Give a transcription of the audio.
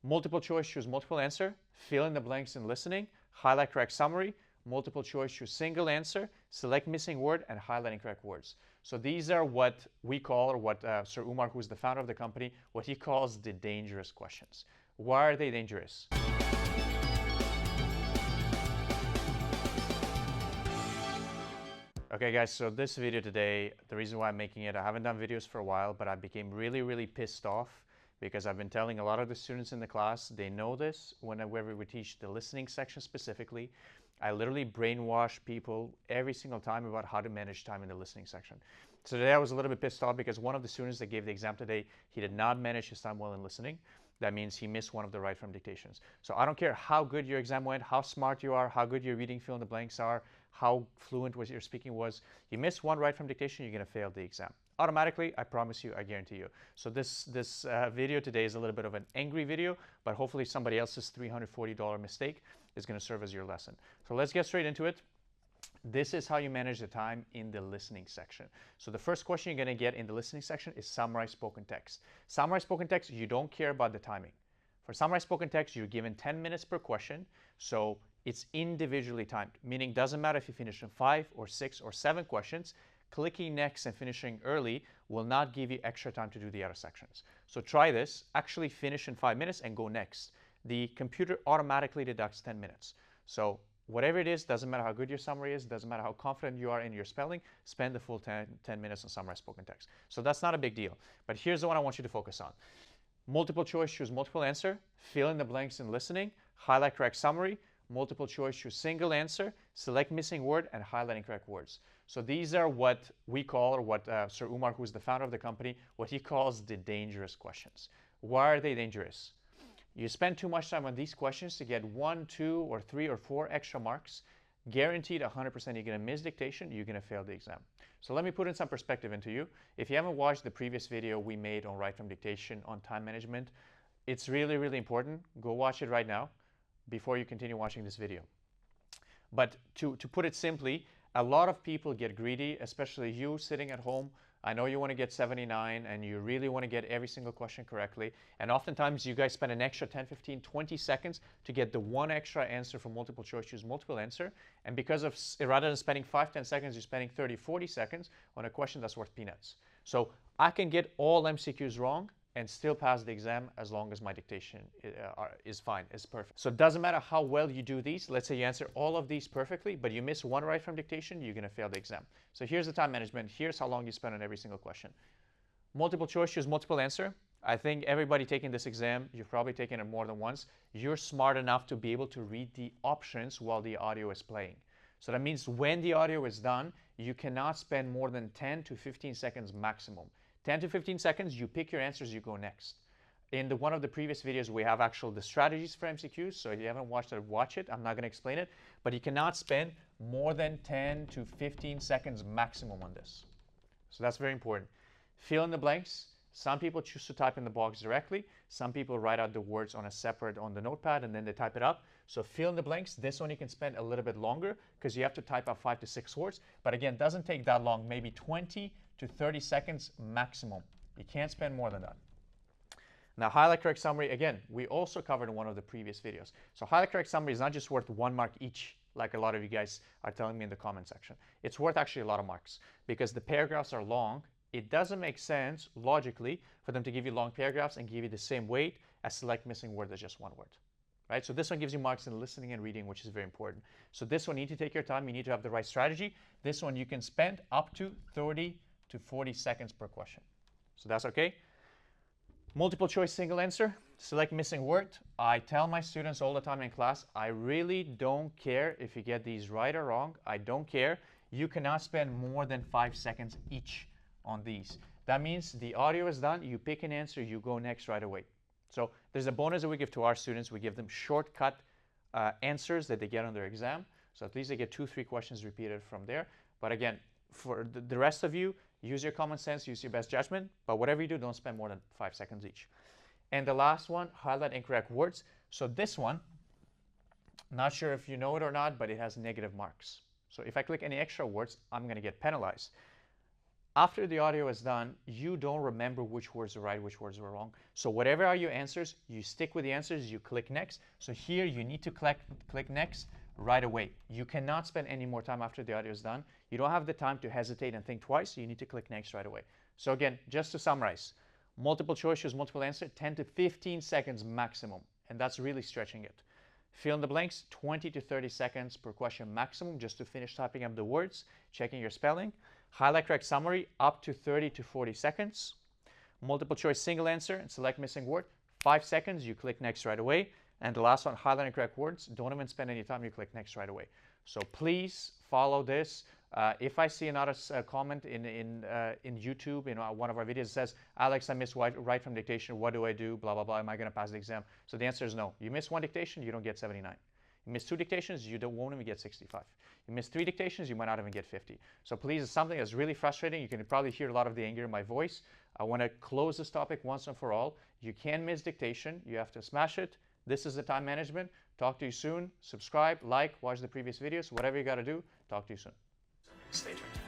Multiple choice, choose multiple answer, fill in the blanks in listening, highlight correct summary, multiple choice, choose single answer, select missing word, and highlight incorrect words. So these are what we call, or what 𝗠cie𝗰𝗸, who's the founder of the company, what he calls the dangerous questions. Why are they dangerous? Okay guys, so this video today, the reason why I'm making it, I haven't done videos for a while, but I became really pissed off because I've been telling a lot of the students in the class, they know this, whenever we teach the listening section specifically, I literally brainwash people every single time about how to manage time in the listening section. So today I was a little bit pissed off because one of the students that gave the exam today, he did not manage his time well in listening. That means he missed one of the right from dictations. So I don't care how good your exam went, how smart you are, how good your reading, fill in the blanks are, how fluent was your speaking was. You miss one right from dictation, you're going to fail the exam. Automatically, I promise you, I guarantee you. So this video today is a little bit of an angry video, but hopefully somebody else's $340 mistake is going to serve as your lesson. So let's get straight into it. This is how you manage the time in the listening section. So the first question you're going to get in the listening section is summarize spoken text. Summarize spoken text, you don't care about the timing. For summarize spoken text, you're given 10 minutes per question. So it's individually timed, meaning doesn't matter if you finish in 5 or 6 or 7 questions, clicking next and finishing early will not give you extra time to do the other sections. So try this, actually finish in 5 minutes and go next. The computer automatically deducts 10 minutes. So whatever it is, doesn't matter how good your summary is, doesn't matter how confident you are in your spelling, spend the full 10 minutes on summarize spoken text. So that's not a big deal. But here's the one I want you to focus on. Multiple choice, choose multiple answer, fill in the blanks in listening, highlight correct summary, multiple choice, choose single answer, select missing word, and highlight incorrect words. So these are what we call, or what 𝗠cie𝗰𝗸, who's the founder of the company, what he calls the dangerous questions. Why are they dangerous? You spend too much time on these questions to get 1, 2, or 3, or 4 extra marks. Guaranteed 100% you're going to miss dictation, you're going to fail the exam. So let me put in some perspective into you. If you haven't watched the previous video we made on write from dictation on time management, it's really important. Go watch it right now before you continue watching this video. But to put it simply, a lot of people get greedy, especially you sitting at home. I know you want to get 79 and you really want to get every single question correctly. And oftentimes you guys spend an extra 10, 15, 20 seconds to get the one extra answer from multiple choice, choose multiple answer. And because of, rather than spending 5, 10 seconds, you're spending 30, 40 seconds on a question that's worth peanuts. So I can get all MCQs wrong and still pass the exam as long as my dictation is fine, is perfect. So it doesn't matter how well you do these. Let's say you answer all of these perfectly, but you miss one right from dictation, you're going to fail the exam. So here's the time management. Here's how long you spend on every single question. Multiple choice, choose multiple answer. I think everybody taking this exam, you've probably taken it more than once. You're smart enough to be able to read the options while the audio is playing. So that means when the audio is done, you cannot spend more than 10 to 15 seconds maximum. 10 to 15 seconds, you pick your answers, you go next. In one of the previous videos, we have the strategies for MCQs. So if you haven't watched it, watch it. I'm not going to explain it. But you cannot spend more than 10 to 15 seconds maximum on this. So that's very important. Fill in the blanks. Some people choose to type in the box directly. Some people write out the words on the notepad and then they type it up. So fill in the blanks. This one you can spend a little bit longer because you have to type out 5 to 6 words. But again, it doesn't take that long, maybe 20 to 30 seconds maximum. You can't spend more than that. Now, highlight correct summary, again, we also covered in one of the previous videos. So highlight correct summary is not just worth 1 mark each, like a lot of you guys are telling me in the comment section. It's worth actually a lot of marks because the paragraphs are long. It doesn't make sense logically for them to give you long paragraphs and give you the same weight as select missing word as just 1 word. Right? So this one gives you marks in listening and reading, which is very important. So this one, you need to take your time. You need to have the right strategy. This one, you can spend up to 30 to 40 seconds per question. So that's okay. Multiple choice, single answer, select missing word. I tell my students all the time in class, I really don't care if you get these right or wrong. I don't care. You cannot spend more than 5 seconds each on these. That means the audio is done, you pick an answer, you go next right away. So there's a bonus that we give to our students. We give them shortcut answers that they get on their exam. So at least they get 2, 3 questions repeated from there. But again, for the rest of you, use your common sense, use your best judgment. But whatever you do, don't spend more than 5 seconds each. And the last one, highlight incorrect words. So this one, not sure if you know it or not, but it has negative marks. So if I click any extra words, I'm going to get penalized. after the audio is done, you don't remember which words are right, which words were wrong. So whatever are your answers, you stick with the answers, you click next. So here you need to click next right away. You cannot spend any more time after the audio is done. You don't have the time to hesitate and think twice. So you need to click next right away. So again, just to summarize, multiple choice, choose multiple answer, 10 to 15 seconds maximum. And that's really stretching it. Fill in the blanks, 20 to 30 seconds per question maximum, just to finish typing up the words, checking your spelling. Highlight correct summary, up to 30 to 40 seconds. Multiple choice single answer and select missing word, 5 seconds, you click next right away. And the last one, highlight and correct words, don't even spend any time, you click next right away. So please follow this. If I see another comment in YouTube, one of our videos that says, Alex, I missed right from dictation, what do I do, blah, blah, blah, am I going to pass the exam? So the answer is no. You miss one dictation, you don't get 79. You miss 2 dictations, you won't even get 65. You miss 3 dictations, you might not even get 50. So please, it's something that's really frustrating. You can probably hear a lot of the anger in my voice. I want to close this topic once and for all. You can miss dictation. You have to smash it. This is the time management. Talk to you soon. Subscribe, like, watch the previous videos. Whatever you got to do, talk to you soon. Stay tuned.